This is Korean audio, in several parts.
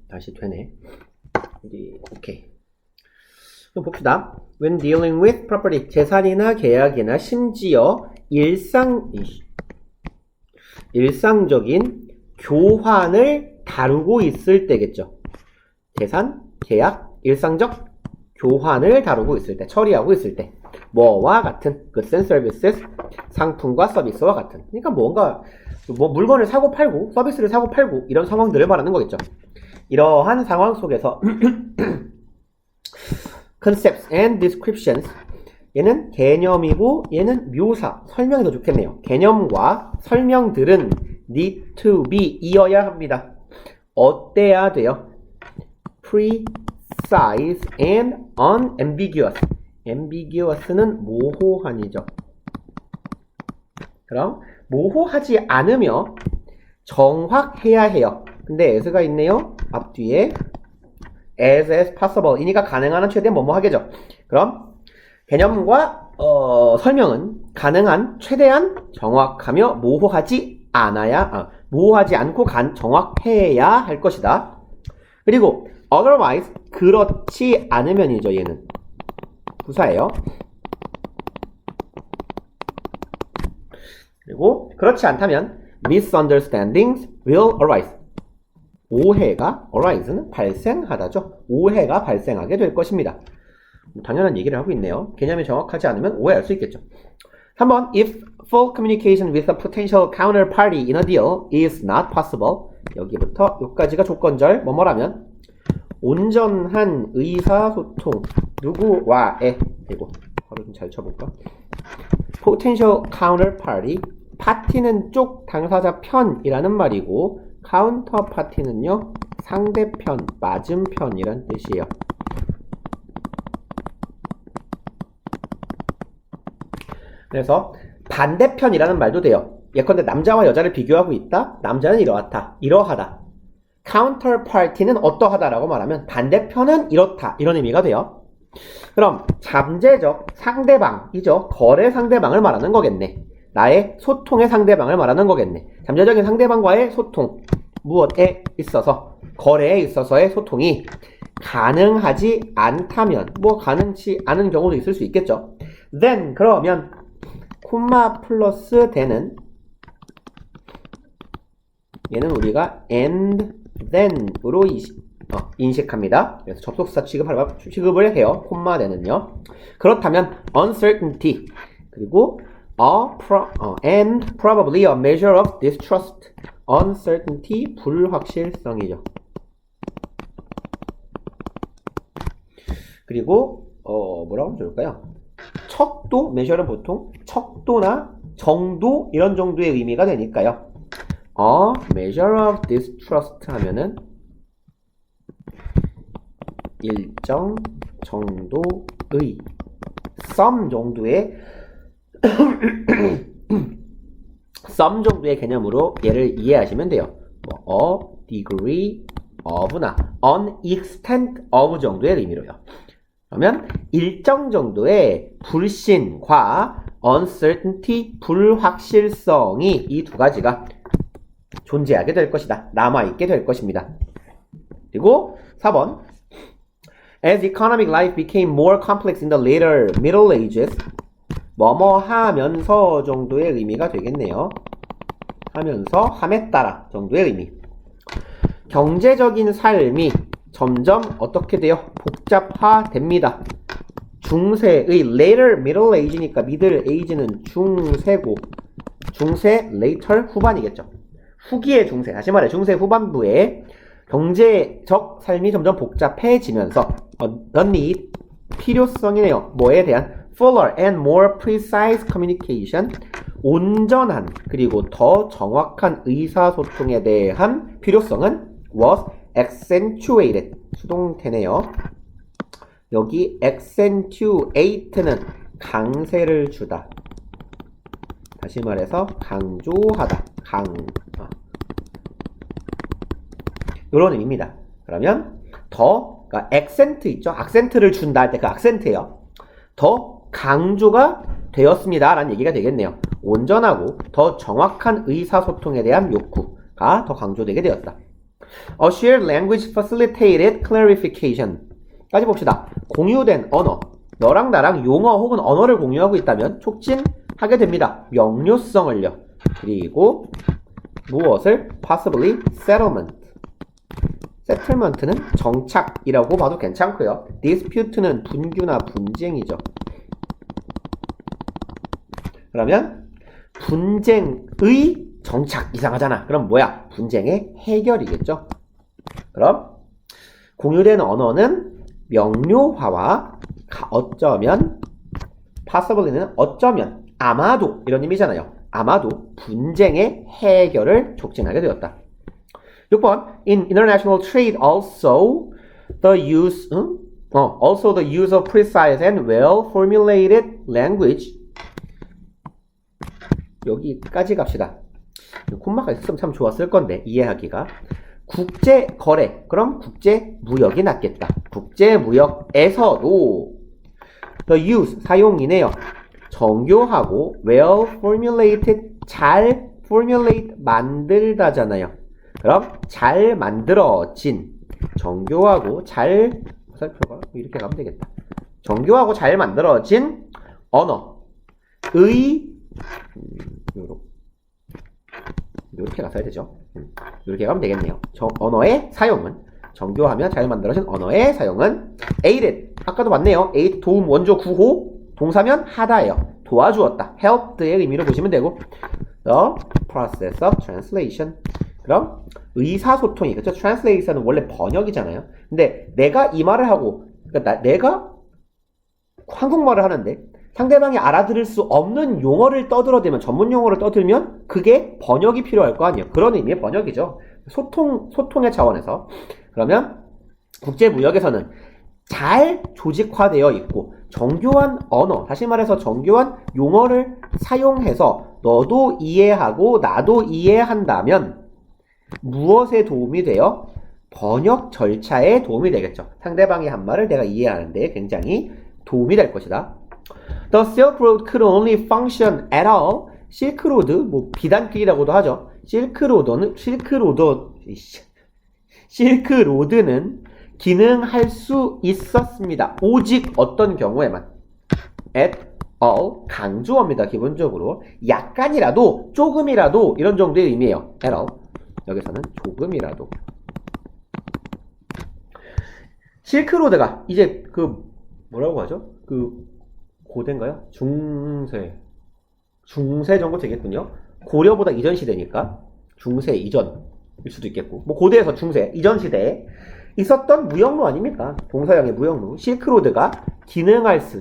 다시 되네. 오케이. 그럼 봅시다. When dealing with property, 재산이나 계약이나 심지어 일상적인 교환을 다루고 있을 때겠죠. 재산, 계약, 일상적 교환을 다루고 있을 때, 처리하고 있을 때. 뭐와 같은, goods and services, 상품과 서비스와 같은. 그러니까 뭔가, 물건을 사고 팔고, 서비스를 사고 팔고, 이런 상황들을 말하는 거겠죠. 이러한 상황 속에서, concepts and descriptions. 얘는 개념이고, 얘는 묘사, 설명이 더 좋겠네요. 개념과 설명들은 need to be, 이어야 합니다. 어때야 돼요? precise and unambiguous. ambiguous는 모호한이죠. 그럼 모호하지 않으며 정확해야 해요. 근데 as가 있네요. 앞뒤에 as possible. 이니까 가능한 한 최대한 뭐뭐 하겠죠. 그럼 개념과 설명은 가능한 최대한 정확하며 모호하지 않고 정확해야 할 것이다. 그리고 otherwise, 그렇지 않으면이죠. 얘는 부사예요. 그리고 그렇지 않다면 misunderstandings will arise. 오해가 arise는 발생하다죠. 오해가 발생하게 될 것입니다. 당연한 얘기를 하고 있네요. 개념이 정확하지 않으면 오해할 수 있겠죠. 3번 if full communication with a potential counterparty in a deal is not possible. 여기부터 여기까지가 조건절 뭐뭐라면 온전한 의사소통 누구와의 그리고 바로 좀 잘 쳐볼까? potential counterparty 파티는 쪽 당사자 편이라는 말이고 counterparty는요 상대편 맞은편이란 뜻이에요. 그래서 반대편이라는 말도 돼요. 예컨대 남자와 여자를 비교하고 있다. 남자는 이러하다. counterparty는 어떠하다라고 말하면 반대편은 이렇다. 이런 의미가 돼요. 그럼 잠재적 상대방이죠. 거래 상대방을 말하는 거겠네. 나의 소통의 상대방을 말하는 거겠네. 잠재적인 상대방과의 소통. 무엇에 있어서? 거래에 있어서의 소통이 가능하지 않다면 가능치 않은 경우도 있을 수 있겠죠. then 그러면 콤마 플러스 then은 얘는 우리가 and then으로 인식합니다. 그래서 접속사 취급을 해요. 콤마 then은요. 그렇다면 uncertainty 그리고 and probably a measure of distrust. uncertainty 불확실성이죠. 그리고 뭐라고 하면 좋을까요? 척도, measure는 보통 척도나 정도 이런 정도의 의미가 되니까요. measure of distrust 하면은 일정 정도의 some 정도의 some 정도의 개념으로 얘를 이해하시면 돼요. a degree of나 an extent of 정도의 의미로요. 그러면 일정 정도의 불신과 uncertainty, 불확실성이 이 두 가지가 존재하게 될 것이다. 남아있게 될 것입니다. 그리고 4번 As economic life became more complex in the later Middle Ages 뭐뭐 하면서 정도의 의미가 되겠네요. 하면서, 함에 따라 정도의 의미. 경제적인 삶이 점점 어떻게 돼요? 복잡화됩니다. 중세의 later middle age니까 middle age는 중세고 중세 later 후반이겠죠. 후기의 중세, 다시 말해 중세 후반부에 경제적 삶이 점점 복잡해지면서 the need, 필요성이네요. 뭐에 대한 fuller and more precise communication, 온전한 그리고 더 정확한 의사소통에 대한 필요성은 was accentuated. 수동태네요. 여기 accentuate는 강세를 주다. 다시 말해서 강조하다. 이런 의미입니다. 그러면 더, 그러니까 accent 있죠? 악센트를 준다 할 때 그 악센트예요. 더 강조가 되었습니다. 라는 얘기가 되겠네요. 온전하고 더 정확한 의사소통에 대한 욕구가 더 강조되게 되었다. A shared language facilitated clarification. 까지 봅시다. 공유된 언어. 너랑 나랑 용어 혹은 언어를 공유하고 있다면 촉진하게 됩니다. 명료성을요. 그리고 무엇을? Possibly settlement. settlement는 정착이라고 봐도 괜찮고요. dispute는 분규나 분쟁이죠. 그러면 분쟁의 정착 이상하잖아. 그럼 뭐야? 분쟁의 해결이겠죠. 그럼 공유된 언어는 명료화와 어쩌면 possibly는 어쩌면 아마도 이런 의미잖아요. 아마도 분쟁의 해결을 촉진하게 되었다. 6번 In international trade also the use of precise and well formulated language 여기까지 갑시다. 콤마가 있으면 참 좋았을 건데 이해하기가 국제 거래 그럼 국제 무역이 낫겠다. 국제 무역에서도 the use 사용이네요. 정교하고 well formulated 잘 formulate 만들다잖아요. 그럼 잘 만들어진 정교하고 잘 살펴봐 이렇게 가면 되겠다. 정교하고 잘 만들어진 언어의 이렇게 가서야 되죠. 이렇게 가면 되겠네요. 언어의 사용은 정교하며 잘 만들어진 언어의 사용은 aided 아까도 봤네요. aid 도움 원조 구호 동사면 하다예요. 도와주었다. helped의 의미로 보시면 되고 the process of translation 그럼 의사소통이 그렇죠. translation은 원래 번역이잖아요. 근데 내가 이 말을 하고 그러니까 내가 한국말을 하는데 상대방이 알아들을 수 없는 용어를 떠들어대면 전문 용어를 떠들면 그게 번역이 필요할 거 아니에요. 그런 의미의 번역이죠. 소통의 차원에서 그러면 국제무역에서는 잘 조직화되어 있고 정교한 언어, 다시 말해서 정교한 용어를 사용해서 너도 이해하고 나도 이해한다면 무엇에 도움이 돼요? 번역 절차에 도움이 되겠죠. 상대방이 한 말을 내가 이해하는데 굉장히 도움이 될 것이다. The Silk Road could only function at all. 실크로드, 뭐 비단길이라고도 하죠. 실크로드는 기능할 수 있었습니다. 오직 어떤 경우에만. At all 강조어입니다. 기본적으로 약간이라도, 조금이라도 이런 정도의 의미예요. At all. 여기서는 조금이라도. 실크로드가 이제 뭐라고 하죠? 고대인가요? 중세 정도 되겠군요. 고려보다 이전 시대니까 중세 이전일 수도 있겠고 뭐 고대에서 중세 이전 시대에 있었던 무역로 아닙니까? 동서양의 무역로. 실크로드가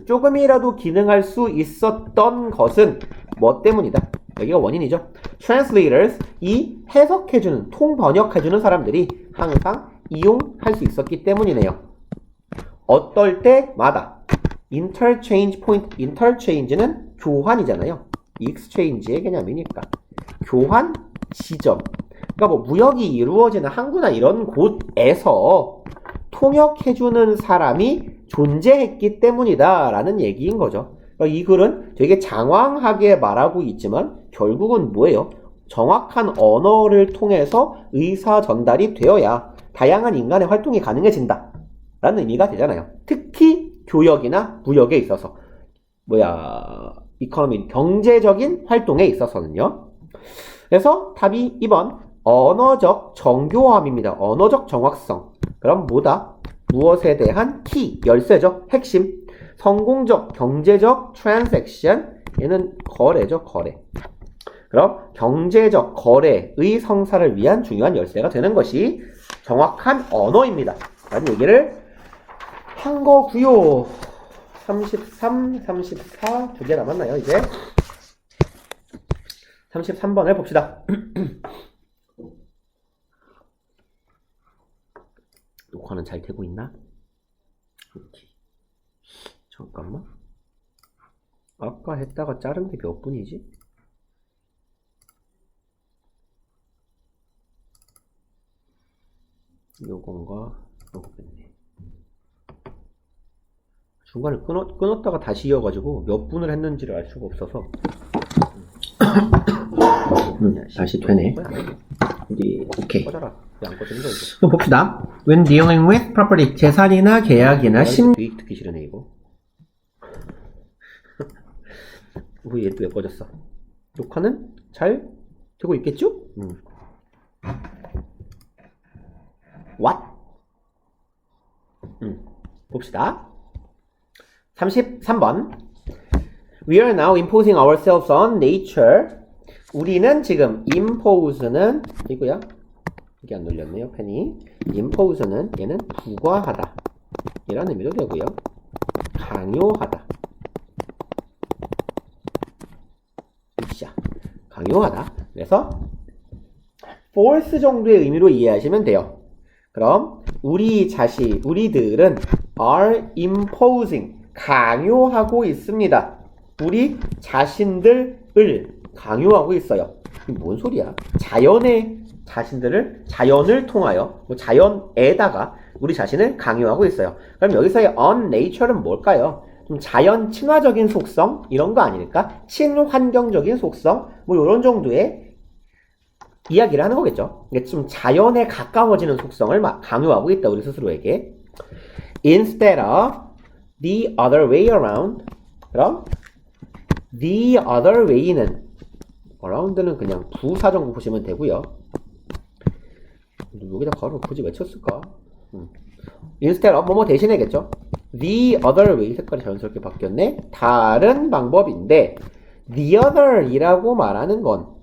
조금이라도 기능할 수 있었던 것은 뭐 때문이다? 여기가 원인이죠. Translators, 이 해석해주는, 통번역해주는 사람들이 항상 이용할 수 있었기 때문이네요. 어떨 때마다 interchange point, interchange는 교환이잖아요. exchange의 개념이니까. 교환 지점. 그러니까 뭐 무역이 이루어지는 항구나 이런 곳에서 통역해주는 사람이 존재했기 때문이다 라는 얘기인 거죠. 그러니까 이 글은 되게 장황하게 말하고 있지만 결국은 뭐예요? 정확한 언어를 통해서 의사 전달이 되어야 다양한 인간의 활동이 가능해진다 라는 의미가 되잖아요. 특히 교역이나 무역에 있어서 이코노미 경제적인 활동에 있어서는요. 그래서 답이 2번 언어적 정교함입니다. 언어적 정확성. 그럼 뭐다? 무엇에 대한 키, 열쇠죠. 핵심. 성공적 경제적 트랜잭션. 얘는 거래죠. 거래. 그럼 경제적 거래의 성사를 위한 중요한 열쇠가 되는 것이 정확한 언어입니다. 라는 얘기를 한 거고요. 33, 34 두 개 남았나요, 이제? 33번을 봅시다. 녹화는 잘 되고 있나? 잠깐만. 아까 했다가 자른 게 몇 분이지? 요건가? 요거겠네. 중간에 끊었다가 다시 이어가지고 몇 분을 했는지를 알 수가 없어서 다시 되네. 오케이. 꺼져라. 왜 안 꺼지는 거야, 이거? 또 봅시다. When dealing with property. 재산이나 계약이나 듣기 싫으네, 이거. 얘 또 왜 꺼졌어? 녹화는 잘 되고 있겠죠? What? 봅시다. 33번. We are now imposing ourselves on nature. 우리는 지금 impose는 이거야. 이게 안 눌렸네요, 펜이. impose는 얘는 부과하다. 이런 의미도 되고요. 강요하다. 강요하다. 그래서 force 정도의 의미로 이해하시면 돼요. 그럼 우리들은 are imposing 강요하고 있습니다. 우리 자신들을 강요하고 있어요. 이게 뭔 소리야? 자연을 통하여 자연에다가 우리 자신을 강요하고 있어요. 그럼 여기서의 on nature는 뭘까요? 좀 자연 친화적인 속성 이런 거 아닐까? 친환경적인 속성 이런 정도의 이야기를 하는 거겠죠. 이게 좀 자연에 가까워지는 속성을 막 강요하고 있다 우리 스스로에게. Instead of the other way around. 그럼 the other way는 around는 그냥 부사정부 보시면 되고요. 여기다 가로 굳이 왜 쳤을까? Instead of 뭐뭐 대신에겠죠. The other way 색깔이 자연스럽게 바뀌었네. 다른 방법인데 the other 이라고 말하는 건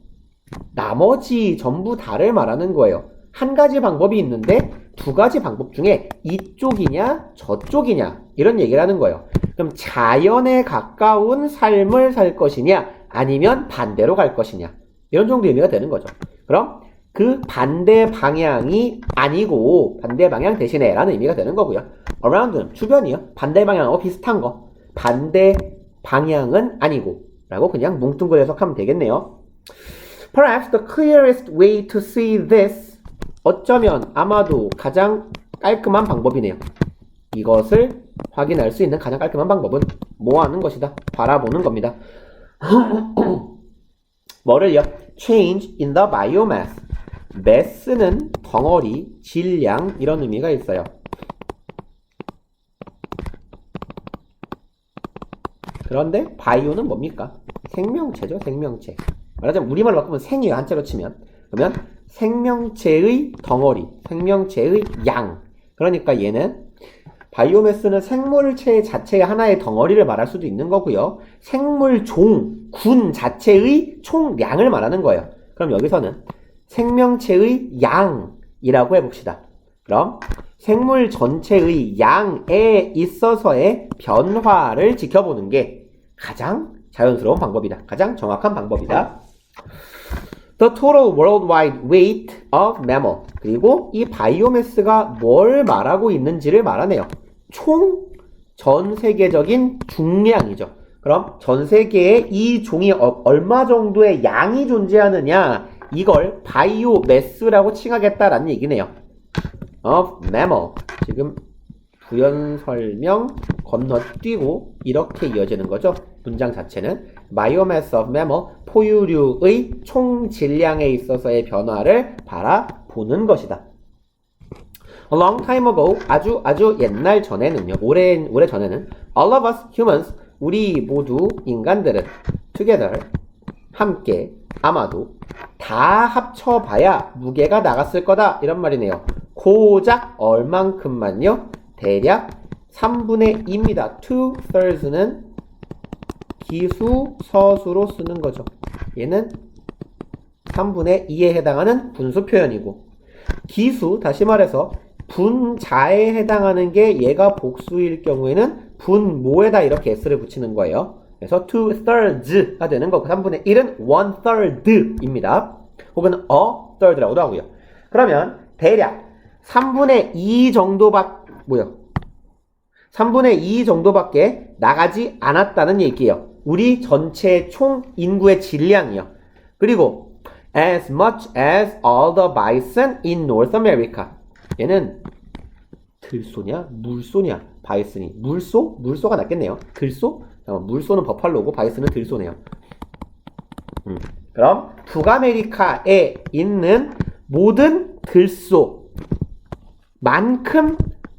나머지 전부 다를 말하는 거예요. 한 가지 방법이 있는데 두 가지 방법 중에 이쪽이냐 저쪽이냐 이런 얘기를 하는 거예요. 그럼 자연에 가까운 삶을 살 것이냐 아니면 반대로 갈 것이냐 이런 정도 의미가 되는 거죠. 그럼 그 반대 방향이 아니고 반대 방향 대신에 라는 의미가 되는 거고요. around는 주변이요. 반대 방향하고 비슷한 거. 반대 방향은 아니고 라고 그냥 뭉뚱그려 해석하면 되겠네요. Perhaps the clearest way to see this. 어쩌면 아마도 가장 깔끔한 방법이네요. 이것을 확인할 수 있는 가장 깔끔한 방법은 뭐 하는 것이다? 바라보는 겁니다. 뭐를요? Change in the biomass. mass는 덩어리, 질량 이런 의미가 있어요. 그런데 바이오는 뭡니까? 생명체죠, 생명체. 말하자면 우리말로 바꾸면 생이에요, 한자로 치면. 그러면 생명체의 덩어리, 생명체의 양. 그러니까 얘는 바이오매스는 생물체 자체의 하나의 덩어리를 말할 수도 있는 거고요. 생물종, 군 자체의 총량을 말하는 거예요. 그럼 여기서는 생명체의 양이라고 해봅시다. 그럼 생물 전체의 양에 있어서의 변화를 지켜보는 게 가장 자연스러운 방법이다. 가장 정확한 방법이다. The total worldwide weight of mammal. 그리고 이 바이오매스가 뭘 말하고 있는지를 말하네요. 총 전 세계적인 중량이죠. 그럼 전 세계에 이 종이 얼마 정도의 양이 존재하느냐 이걸 바이오매스라고 칭하겠다라는 얘기네요. of mammal. 지금 부연 설명 건너뛰고 이렇게 이어지는 거죠. 문장 자체는 biomass of mammal, 포유류의 총 질량에 있어서의 변화를 바라보는 것이다. A long time ago, 아주 옛날 전에는요, 오래 전에는 all of us humans, 우리 모두 인간들은 together, 함께, 아마도 다 합쳐봐야 무게가 나갔을 거다 이런 말이네요. 고작 얼만큼만요? 대략 3분의 2입니다. 2/3는 기수 서수로 쓰는 거죠. 얘는 3분의 2에 해당하는 분수 표현이고 기수, 다시 말해서 분자에 해당하는 게 얘가 복수일 경우에는 분모에다 이렇게 s를 붙이는 거예요. 그래서 2/3가 되는 거고 3분의 1은 1/3입니다. 혹은 a third라고도 하고요. 그러면 대략 3분의 2 정도밖에 나가지 않았다는 얘기예요. 우리 전체 총 인구의 질량이요. 그리고 as much as all the bison in North America. 얘는 들소냐? 물소냐? 바이슨이. 물소? 물소가 낫겠네요. 들소? 물소는 버팔로고 바이슨은 들소네요. 그럼 북아메리카에 있는 모든 들소 만큼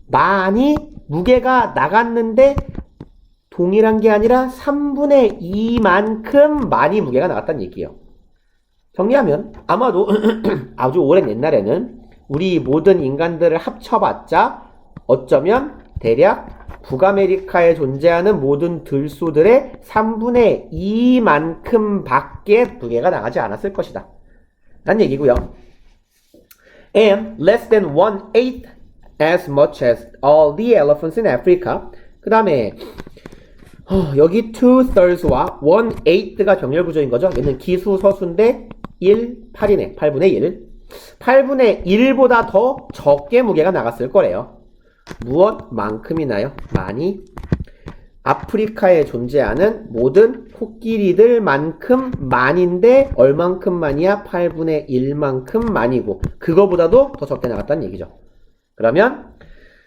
많이 무게가 나갔는데 동일한 게 아니라 3분의 2만큼 많이 무게가 나갔다는 얘기예요. 정리하면 아마도 아주 오랜 옛날에는 우리 모든 인간들을 합쳐봤자 어쩌면 대략 북아메리카에 존재하는 모든 들소들의 3분의 2만큼 밖에 무게가 나가지 않았을 것이다 라는 얘기고요. And less than 1/8 as much as all the elephants in Africa. 그 다음에 여기 2/3와 1/8가 병렬 구조인 거죠. 얘는 기수 서수인데 8이네. 8분의 1. 8분의 1보다 더 적게 무게가 나갔을 거래요. 무엇만큼이나요? 많이. 아프리카에 존재하는 모든 코끼리들만큼 많인데 얼만큼만이야? 8분의 1만큼 많이고 그거보다도 더 적게 나갔다는 얘기죠. 그러면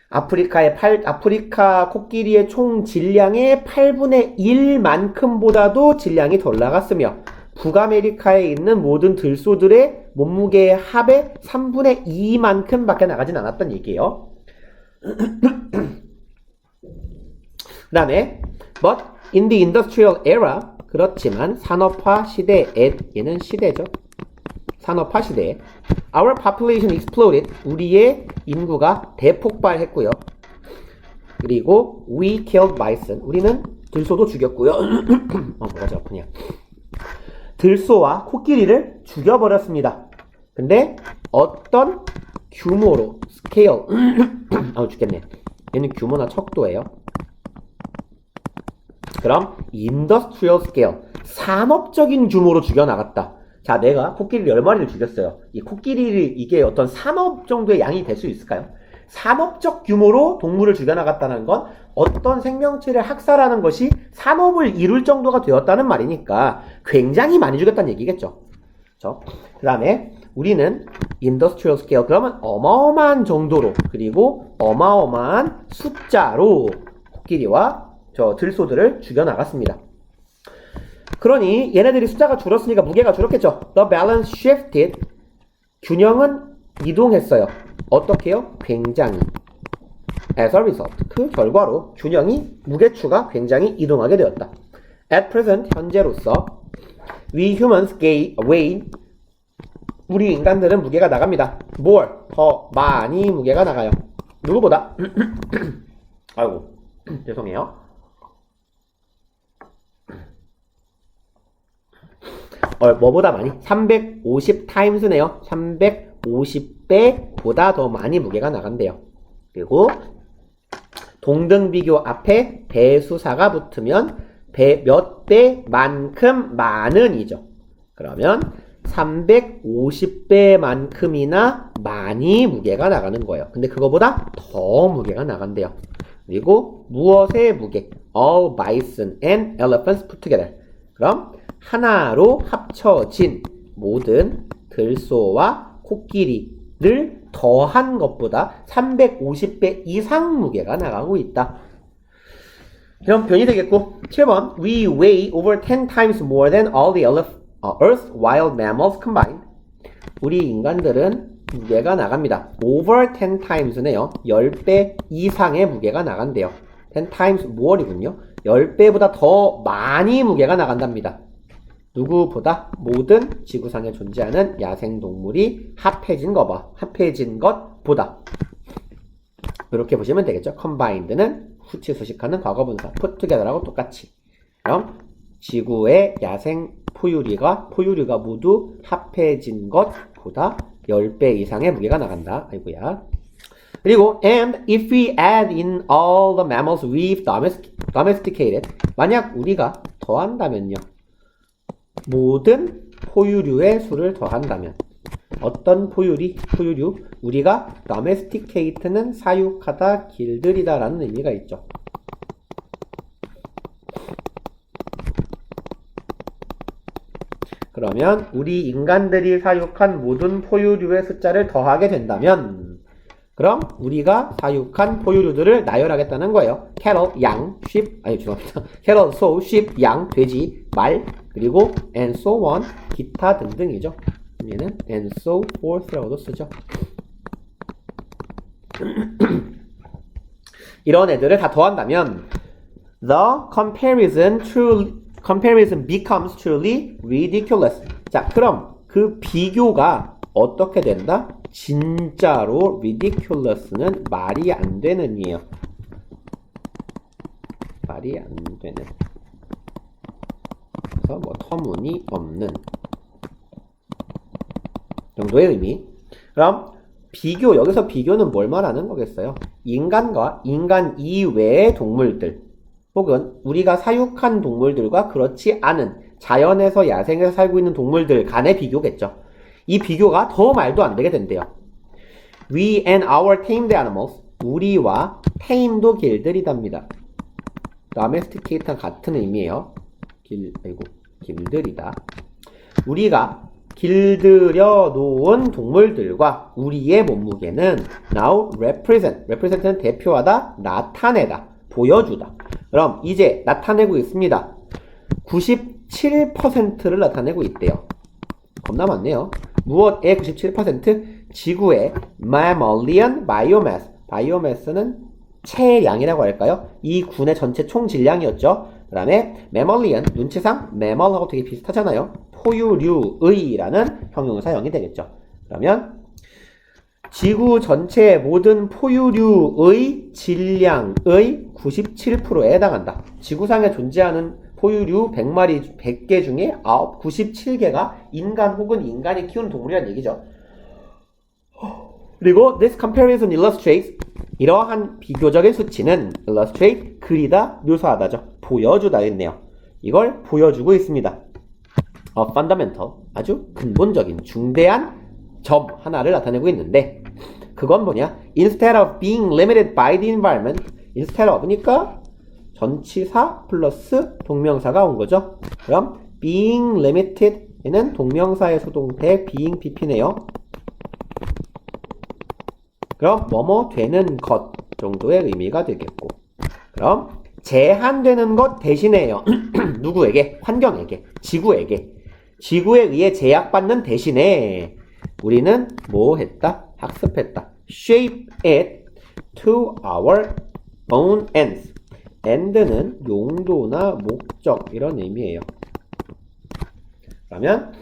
아프리카 코끼리의 총 질량의 8분의 1만큼보다도 질량이 덜 나갔으며 북아메리카에 있는 모든 들소들의 몸무게의 합의 3분의 2만큼 밖에 나가진 않았던 얘기예요. 그 다음에 But in the industrial era 그렇지만 산업화 시대에 얘는 시대죠. 산업화 시대에 Our population exploded 우리의 인구가 대폭발했고요. 그리고 We killed bison 우리는 들소도 죽였고요. 뭐가 저 아프냐. 들소와 코끼리를 죽여버렸습니다. 근데 어떤 규모로 스케일 죽겠네. 얘는 규모나 척도예요. 그럼 인더스트리얼 스케일 산업적인 규모로 죽여나갔다. 자, 내가 코끼리 10마리를 죽였어요. 이 코끼리를 이게 어떤 산업 정도의 양이 될 수 있을까요? 산업적 규모로 동물을 죽여나갔다는 건 어떤 생명체를 학살하는 것이 산업을 이룰 정도가 되었다는 말이니까 굉장히 많이 죽였다는 얘기겠죠. 그 다음에 우리는 인더스트리얼 스케일 그러면 어마어마한 정도로 그리고 어마어마한 숫자로 코끼리와 들소들을 죽여나갔습니다. 그러니 얘네들이 숫자가 줄었으니까 무게가 줄었겠죠. The balance shifted. 균형은 이동했어요. 어떻게요? 굉장히. As a result. 그 결과로 균형이 무게추가 굉장히 이동하게 되었다. At present. 현재로서 we humans weigh. 우리 인간들은 무게가 나갑니다. more. 더 많이 무게가 나가요. 누구보다? 아이고. 죄송해요. 뭐보다 많이? 350 times네요. 350배보다 더 많이 무게가 나간대요. 그리고 동등 비교 앞에 배수사가 붙으면 몇 배만큼 많은이죠. 그러면 350배만큼이나 많이 무게가 나가는 거예요. 근데 그거보다 더 무게가 나간대요. 그리고 무엇의 무게? All bison and elephants put together. 그럼 하나로 합쳐진 모든 들소와 코끼리를 더한 것보다 350배 이상 무게가 나가고 있다. 이런 표현이 되겠고 7번 We weigh over 10 times more than all the Earth's wild mammals combined. 우리 인간들은 무게가 나갑니다. over 10 times네요. 10배 이상의 무게가 나간대요. 10 times more이군요. 10배보다 더 많이 무게가 나간답니다. 누구보다 모든 지구상에 존재하는 야생동물이 합해진 것보다 이렇게 보시면 되겠죠. combined는 후치 수식하는 과거분사 put together하고 똑같이 그럼 지구의 야생 포유류가 모두 합해진 것보다 10배 이상의 무게가 나간다. 아이고야. 그리고 and if we add in all the mammals we've domesticated 만약 우리가 더한다면요. 모든 포유류의 수를 더한다면 어떤 포유류? 우리가 domesticate는 사육하다, 길들이다 라는 의미가 있죠. 그러면 우리 인간들이 사육한 모든 포유류의 숫자를 더하게 된다면 그럼 우리가 사육한 포유류들을 나열하겠다는 거예요. cattle, 양, sheep, cattle, so, sheep, 양, 돼지, 말, 그리고 and so on, 기타 등등이죠. 얘는 and so forth라고도 쓰죠. 이런 애들을 다 더한다면 the comparison becomes truly ridiculous. 자, 그럼 그 비교가 어떻게 된다? 진짜로 ridiculous는 말이 안 되는 이에요. 말이 안 되는. 그래서 뭐 터무니없는 정도의 의미. 그럼 비교, 여기서 비교는 뭘 말하는 거겠어요? 인간과 인간 이외의 동물들 혹은 우리가 사육한 동물들과 그렇지 않은 자연에서 야생에서 살고 있는 동물들 간의 비교겠죠. 이 비교가 더 말도 안 되게 된대요. We and our tamed animals, 우리와 테임도 길들이답니다. domesticate랑 같은 의미예요. 길들이다. 우리가 길들여 놓은 동물들과 우리의 몸무게는 now represent는 대표하다, 나타내다, 보여주다. 그럼 이제 나타내고 있습니다. 97%를 나타내고 있대요. 겁나 많네요. 무엇의 97%? 지구의 mammalian biomass. biomass는 체량이라고 할까요? 이 군의 전체 총 질량이었죠. 그 다음에 mammalian, 눈치상 mammal하고 되게 비슷하잖아요. 포유류의라는 형용사형이 되겠죠. 그러면 지구 전체의 모든 포유류의 질량의 97%에 해당한다. 지구상에 존재하는 포유류 100마리, 100개 중에 97개가 인간 혹은 인간이 키우는 동물이라는 얘기죠. 그리고 this comparison illustrates, 이러한 비교적인 수치는 illustrate, 그리다, 묘사하다죠. 보여주다 했네요. 이걸 보여주고 있습니다. fundamental, 아주 근본적인 중대한 점 하나를 나타내고 있는데 그건 뭐냐? Instead of being limited by the environment, instead of니까 전치사 플러스 동명사가 온 거죠. 그럼 being limited에는 동명사의 수동태 being pp네요. 그럼 뭐뭐 되는 것 정도의 의미가 되겠고, 그럼 제한되는 것 대신에요. 누구에게? 환경에게, 지구에게. 지구에 의해 제약받는 대신에 우리는 뭐 했다? 학습했다. Shape it to our own ends. end는 용도나 목적 이런 의미예요. 그러면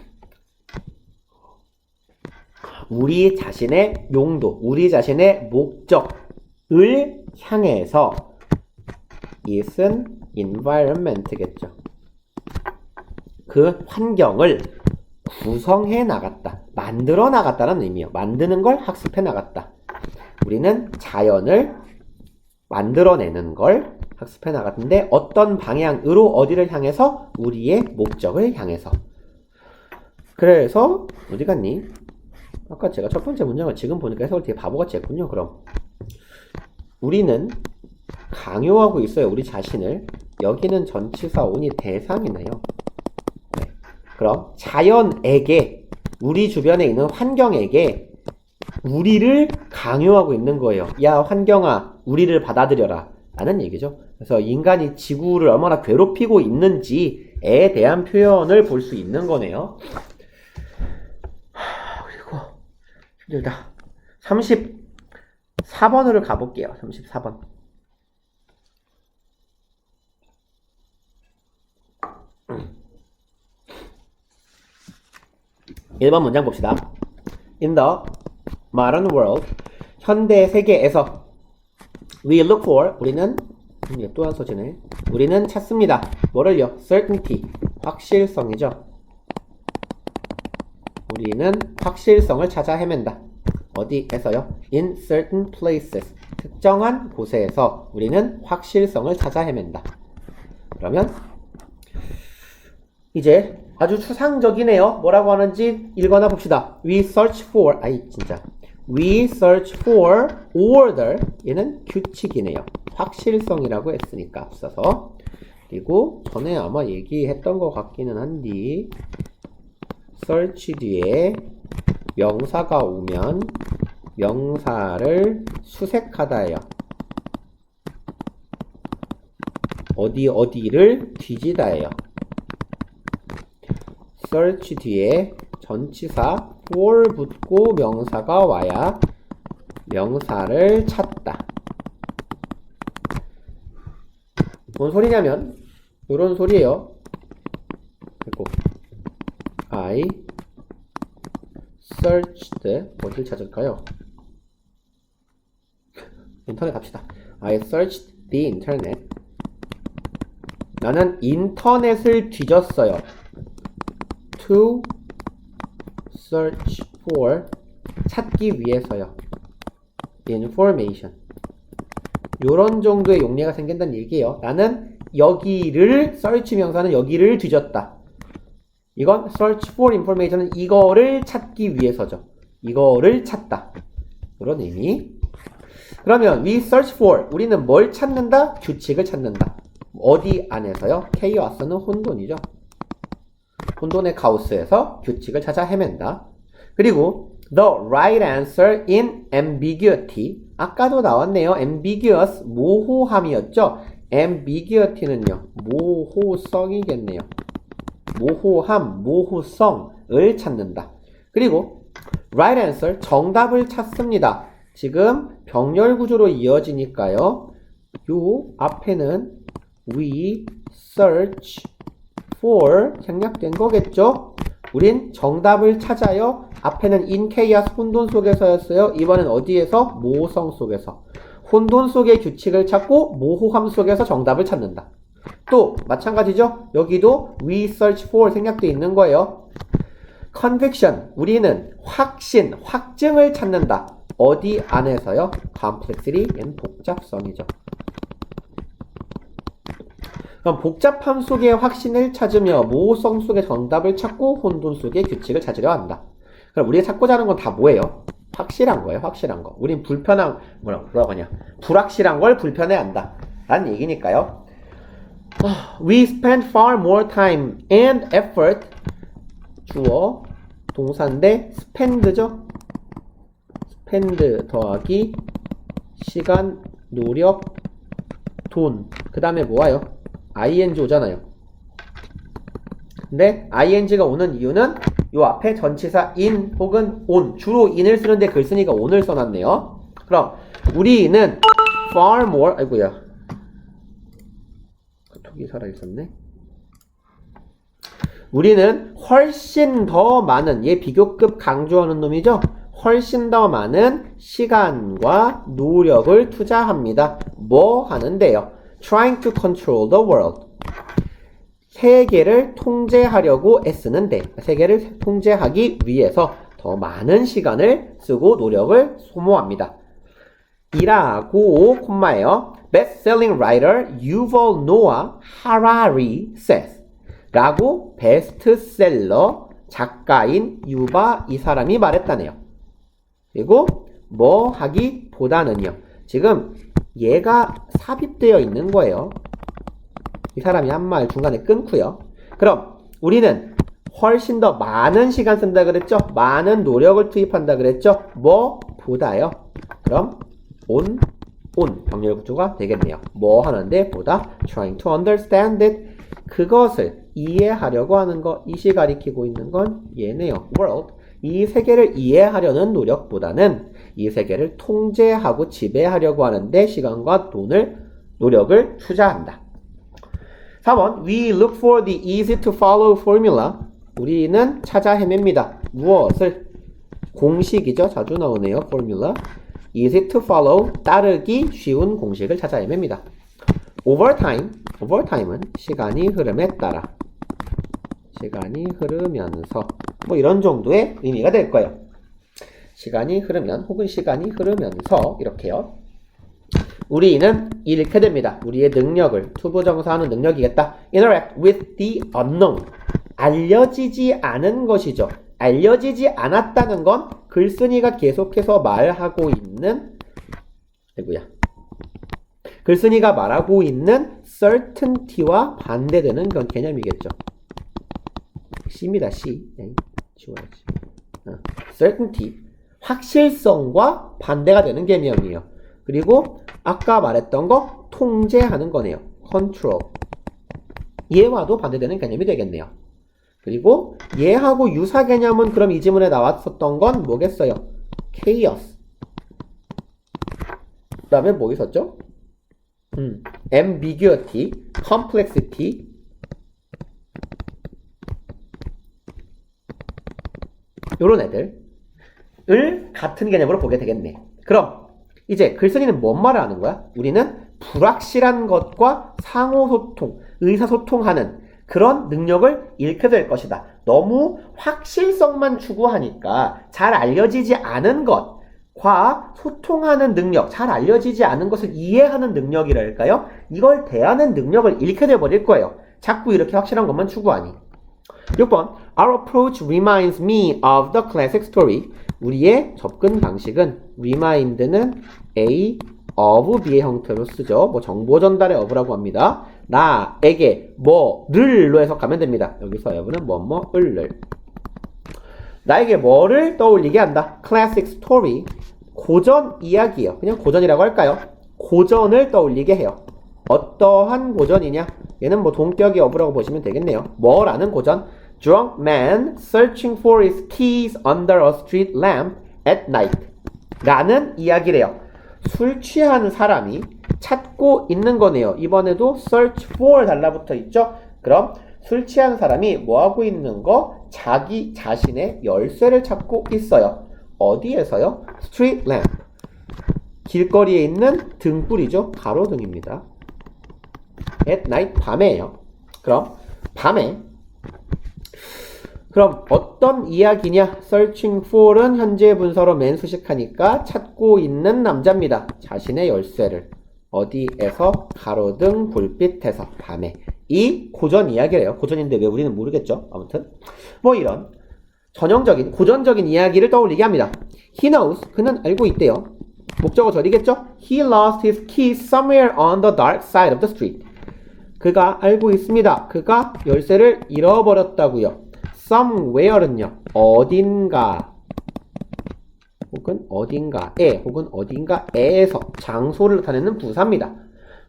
우리 자신의 용도, 우리 자신의 목적을 향해서 it은 environment겠죠. 그 환경을 구성해 나갔다, 만들어 나갔다는 의미예요. 만드는 걸 학습해 나갔다. 우리는 자연을 만들어내는 걸 학습해 나갔는데 어떤 방향으로, 어디를 향해서? 우리의 목적을 향해서. 그래서 어디 갔니? 아까 제가 첫 번째 문장을 지금 보니까 해석을 되게 바보같이 했군요. 그럼 우리는 강요하고 있어요, 우리 자신을. 여기는 전치사 on이 대상이네요. 네. 그럼 자연에게, 우리 주변에 있는 환경에게 우리를 강요하고 있는 거예요. 야, 환경아, 우리를 받아들여라 라는 얘기죠. 그래서 인간이 지구를 얼마나 괴롭히고 있는지에 대한 표현을 볼 수 있는 거네요. 그리고 힘들다. 34번으로 가볼게요. 34번. 1번 문장 봅시다. In the modern world, 현대 세계에서 we look for, 우리는 또 한 소지네. 우리는 찾습니다. 뭐를요? certainty, 확실성이죠. 우리는 확실성을 찾아 헤맨다. 어디에서요? in certain places, 특정한 곳에서 우리는 확실성을 찾아 헤맨다. 그러면 이제 아주 추상적이네요. 뭐라고 하는지 읽어나 봅시다. We search for, We search for order. 얘는 규칙이네요. 확실성이라고 했으니까 앞서서. 그리고 전에 아마 얘기했던 것 같기는 한데 search 뒤에 명사가 오면 명사를 수색하다예요. 어디를 뒤지다예요. search 뒤에 전치사 for 붙고 명사가 와야 명사를 찾다. 뭔 소리냐면 이런 소리예요. 그리고 I searched 어딜 찾을까요? 인터넷 갑시다. I searched the internet. 나는 인터넷을 뒤졌어요. To search for 찾기 위해서요. information. 요런 정도의 용례가 생긴다는 얘기예요. 나는 여기를 search 명사는 여기를 뒤졌다. 이건 search for information은 이거를 찾기 위해서죠. 이거를 찾다. 그런 의미. 그러면 we search for 우리는 뭘 찾는다? 규칙을 찾는다. 어디 안에서요? chaos는 혼돈이죠. 혼돈의 카오스에서 규칙을 찾아 헤맨다. 그리고 the right answer in ambiguity. 아까도 나왔네요. ambiguous, 모호함이었죠. ambiguity는요. 모호성이겠네요. 모호함, 모호성을 찾는다. 그리고 right answer, 정답을 찾습니다. 지금 병렬 구조로 이어지니까요. 요 앞에는 we search for 생략된 거겠죠? 우린 정답을 찾아요. 앞에는 in chaos 혼돈 속에서였어요. 이번엔 어디에서? 모호성 속에서. 혼돈 속의 규칙을 찾고 모호함 속에서 정답을 찾는다. 또 마찬가지죠? 여기도 we search for 생략돼 있는 거예요. conviction 우리는 확신, 확증을 찾는다. 어디 안에서요? complexity and 복잡성이죠. 그럼 복잡함 속의 확신을 찾으며 모호성 속의 정답을 찾고 혼돈 속의 규칙을 찾으려 한다. 그럼 우리가 찾고자 하는 건 다 뭐예요? 확실한 거예요. 확실한 거. 우린 불편한 뭐라고 하냐? 불확실한 걸 불편해한다. 라는 얘기니까요. We spend far more time and effort 주어 동사인데 spend죠. spend 더하기 시간, 노력, 돈. 그 다음에 뭐예요? ing 오잖아요. 근데 ing가 오는 이유는 요 앞에 전치사 in 혹은 on 주로 in을 쓰는데 글쓴이가 on을 써놨네요. 그럼 우리는 far more 아이고야 톡이 살아있었네. 우리는 훨씬 더 많은 얘 비교급 강조하는 놈이죠. 훨씬 더 많은 시간과 노력을 투자합니다. 뭐 하는데요? Trying to control the world. 세계를 통제하려고 애쓰는데 세계를 통제하기 위해서 더 많은 시간을 쓰고 노력을 소모합니다. 이라고 콤마예요. Best-selling writer Yuval Noah Harari says 라고 베스트셀러 작가인 유바 이 사람이 말했다네요. 그리고 뭐 하기보다는요. 지금 얘가 삽입되어 있는 거예요. 이 사람이 한 말 중간에 끊고요. 그럼 우리는 훨씬 더 많은 시간 쓴다 그랬죠? 많은 노력을 투입한다 그랬죠? 뭐 보다요. 그럼 on 병렬 구조가 되겠네요. 뭐 하는데 보다 trying to understand it 그것을 이해하려고 하는 거 이시 가리키고 있는 건 얘네요. world 이 세계를 이해하려는 노력보다는 이 세계를 통제하고 지배하려고 하는데 시간과 노력을 투자한다. 4번 We look for the easy to follow formula 우리는 찾아 헤맵니다. 무엇을? 공식이죠. 자주 나오네요. formula easy to follow 따르기 쉬운 공식을 찾아 헤맵니다. overtime은 시간이 흐름에 따라 시간이 흐르면서 뭐 이런 정도의 의미가 될 거예요. 시간이 흐르면 혹은 시간이 흐르면서 이렇게요. 우리는 이렇게 됩니다. 우리의 능력을 투부정사하는 능력이겠다. interact with the unknown 알려지지 않은 것이죠. 알려지지 않았다는 건 글쓴이가 계속해서 말하고 있는 글쓴이가 말하고 있는 certainty와 반대되는 그런 개념이겠죠. C입니다. C. 지워야지. certainty. 확실성과 반대가 되는 개념이에요. 그리고 아까 말했던 거 통제하는 거네요. control. 얘와도 반대되는 개념이 되겠네요. 그리고 얘하고 유사 개념은 그럼 이 지문에 나왔었던 건 뭐겠어요? chaos. 그 다음에 뭐 있었죠? ambiguity, complexity, 요런 애들을 같은 개념으로 보게 되겠네. 그럼 이제 글쓴이는 뭔 말을 하는 거야? 우리는 불확실한 것과 상호소통, 의사소통하는 그런 능력을 잃게 될 것이다. 너무 확실성만 추구하니까 잘 알려지지 않은 것과 소통하는 능력, 잘 알려지지 않은 것을 이해하는 능력이랄까요? 이걸 대하는 능력을 잃게 돼버릴 거예요. 자꾸 이렇게 확실한 것만 추구하니. 6번 Our approach reminds me of the classic story. 우리의 접근 방식은 remind는 A of B의 형태로 쓰죠. 뭐 정보 전달의 of라고 합니다. 나에게 뭐를로 해석하면 됩니다. 여기서 of는 뭐뭐을를. 나에게 뭐를 떠올리게 한다. classic story. 고전 이야기예요. 그냥 고전이라고 할까요? 고전을 떠올리게 해요. 어떠한 고전이냐? 얘는 뭐 동격의 of라고 보시면 되겠네요. 뭐라는 고전? Drunk man searching for his keys under a street lamp at night 라는 이야기래요. 술 취한 사람이 찾고 있는 거네요. 이번에도 search for 달라붙어 있죠? 그럼 술 취한 사람이 뭐 하고 있는 거? 자기 자신의 열쇠를 찾고 있어요. 어디에서요? street lamp. 길거리에 있는 등불이죠. 가로등입니다. at night, 밤에요. 그럼 밤에 그럼 어떤 이야기냐? searching for은 현재 분사로 man 수식하니까 찾고 있는 남자입니다. 자신의 열쇠를. 어디에서? 가로등 불빛에서 밤에. 이 고전 이야기래요. 고전인데 왜 우리는 모르겠죠? 아무튼 뭐 이런 전형적인 고전적인 이야기를 떠올리게 합니다. He knows. 그는 알고 있대요. 목적어 절이겠죠? He lost his keys somewhere on the dark side of the street. 그가 알고 있습니다. 그가 열쇠를 잃어버렸다고요. somewhere는요. 어딘가 혹은 어딘가에 혹은 어딘가에서 장소를 나타내는 부사입니다.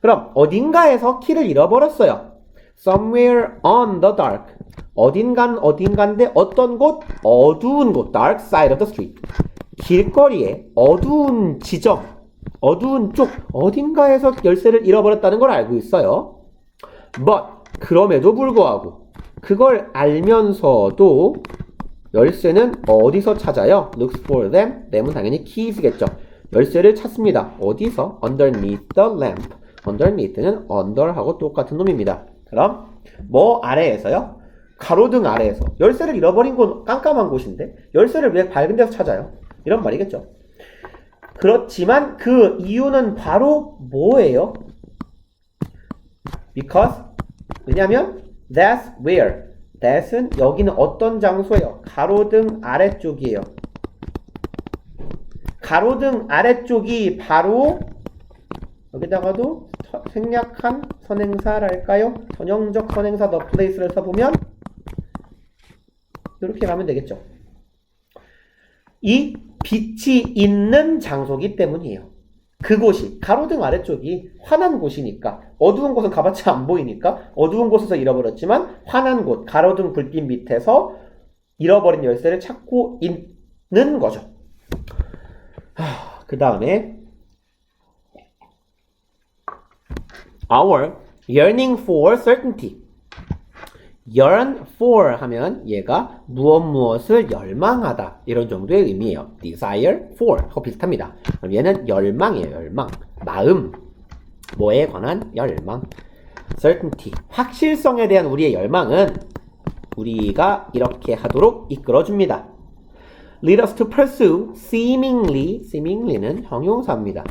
그럼 어딘가에서 키를 잃어버렸어요. somewhere on the dark. 어딘가인데 어떤 곳? 어두운 곳. dark side of the street. 길거리에 어두운 지점, 어두운 쪽 어딘가에서 열쇠를 잃어버렸다는 걸 알고 있어요. but 그럼에도 불구하고 그걸 알면서도 열쇠는 어디서 찾아요? looks for them. them은 당연히 keys겠죠. 열쇠를 찾습니다. 어디서? underneath the lamp. underneath는 under하고 똑같은 놈입니다. 그럼 뭐 아래에서요? 가로등 아래에서. 열쇠를 잃어버린 곳 깜깜한 곳인데 열쇠를 왜 밝은 데서 찾아요? 이런 말이겠죠. 그렇지만 그 이유는 바로 뭐예요? because 왜냐면 that's where. that은 여기는 어떤 장소예요? 가로등 아래쪽이에요. 가로등 아래쪽이 바로 여기다가도 생략한 선행사랄까요? 전형적 선행사 the place를 써보면 이렇게 가면 되겠죠. 이 빛이 있는 장소이기 때문이에요. 그곳이 가로등 아래쪽이 환한 곳이니까 어두운 곳은 가봤자 안 보이니까 어두운 곳에서 잃어버렸지만 환한 곳 가로등 불빛 밑에서 잃어버린 열쇠를 찾고 있는 거죠. 그 다음에 our yearning for certainty. yearn for 하면 얘가 무엇을 열망하다 이런 정도의 의미예요. desire for 하고 비슷합니다. 그럼 얘는 열망이에요. 열망. 마음. 뭐에 관한 열망. certainty. 확실성에 대한 우리의 열망은 우리가 이렇게 하도록 이끌어줍니다. lead us to pursue seemingly. seemingly는 형용사입니다.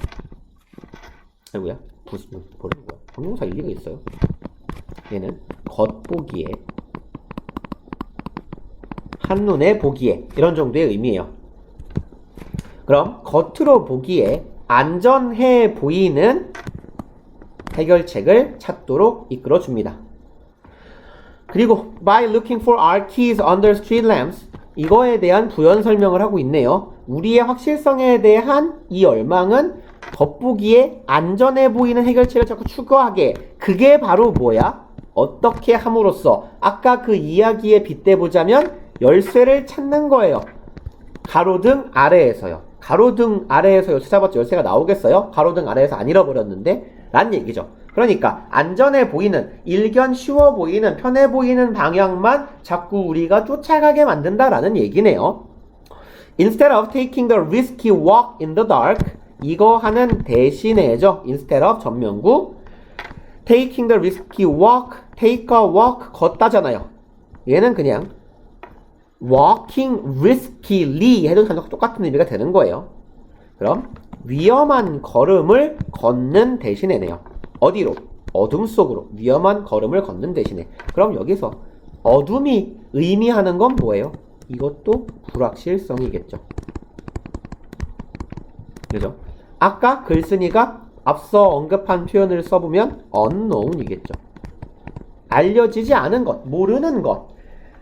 아이고야. 무슨 뭐라는 거야? 형용사 일리가 있어요. 얘는 겉보기에 한눈에 보기에 이런 정도의 의미예요. 그럼 겉으로 보기에 안전해 보이는 해결책을 찾도록 이끌어줍니다. 그리고 by looking for our keys under street lamps 이거에 대한 부연 설명을 하고 있네요. 우리의 확실성에 대한 이 열망은 겉보기에 안전해 보이는 해결책을 자꾸 추구하게. 그게 바로 뭐야? 어떻게 함으로써 아까 그 이야기에 빗대보자면 열쇠를 찾는 거예요. 가로등 아래에서요. 가로등 아래에서 열쇠 잡았죠. 열쇠가 나오겠어요? 가로등 아래에서 안 잃어버렸는데? 라는 얘기죠. 그러니까 안전해 보이는, 일견 쉬워 보이는, 편해 보이는 방향만 자꾸 우리가 쫓아가게 만든다라는 얘기네요. Instead of taking the risky walk in the dark, 이거 하는 대신에죠. Instead of 전면구 taking the risky walk, take a walk 걷다잖아요. 얘는 그냥 walking riskily 해도 똑같은 의미가 되는 거예요. 그럼 위험한 걸음을 걷는 대신에네요. 어디로? 어둠 속으로 위험한 걸음을 걷는 대신에. 그럼 여기서 어둠이 의미하는 건 뭐예요? 이것도 불확실성이겠죠. 그죠? 아까 글쓴이가 앞서 언급한 표현을 써보면 unknown이겠죠. 알려지지 않은 것, 모르는 것.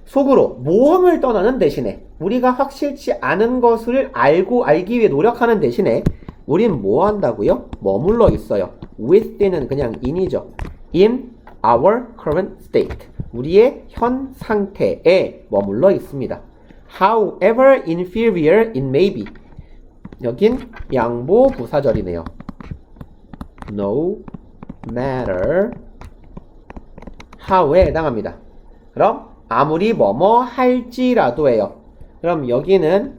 속으로 모험을 떠나는 대신에 우리가 확실치 않은 것을 알기 위해 노력하는 대신에 우린 뭐 한다고요? 머물러 있어요. within은 그냥 in이죠. in our current state. 우리의 현 상태에 머물러 있습니다. However inferior it may be. 여긴 양보 부사절이네요. No matter how에 해당합니다. 그럼 아무리 뭐뭐 할지라도예요. 그럼 여기는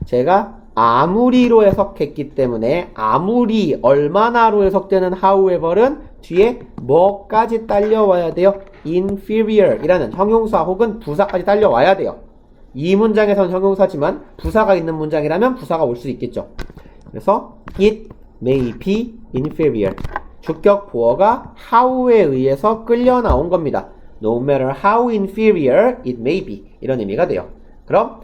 제가 아무리로 해석했기 때문에 아무리 얼마나로 해석되는 however은 뒤에 뭐까지 딸려와야 돼요? inferior 이라는 형용사 혹은 부사까지 딸려와야 돼요. 이 문장에서는 형용사지만 부사가 있는 문장이라면 부사가 올 수 있겠죠. 그래서 it may be inferior. 주격 보어가 how에 의해서 끌려 나온 겁니다. No matter how inferior it may be. 이런 의미가 돼요. 그럼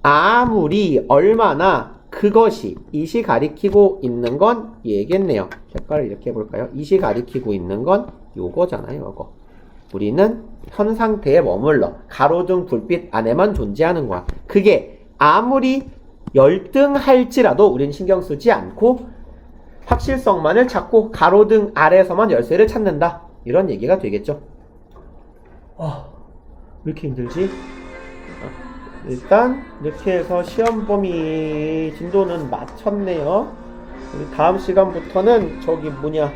아무리 얼마나 그것이 it이 가리키고 있는 건 얘겠네요. 색깔을 이렇게 해볼까요? it이 가리키고 있는 건 요거잖아요. 요거. 우리는 현 상태에 머물러 가로등 불빛 안에만 존재하는 거야. 그게 아무리 열등할지라도 우리는 신경 쓰지 않고 확실성만을 찾고 가로등 아래에서만 열쇠를 찾는다. 이런 얘기가 되겠죠. 왜 이렇게 힘들지? 일단 이렇게 해서 시험 범위 진도는 마쳤네요. 다음 시간부터는 저기 뭐냐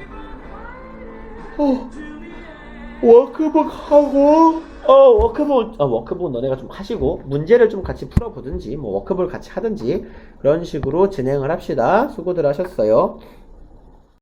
워크북 하고 워크북 너네가 좀 하시고 문제를 좀 같이 풀어보든지 뭐 워크북을 같이 하든지 그런 식으로 진행을 합시다. 수고들 하셨어요.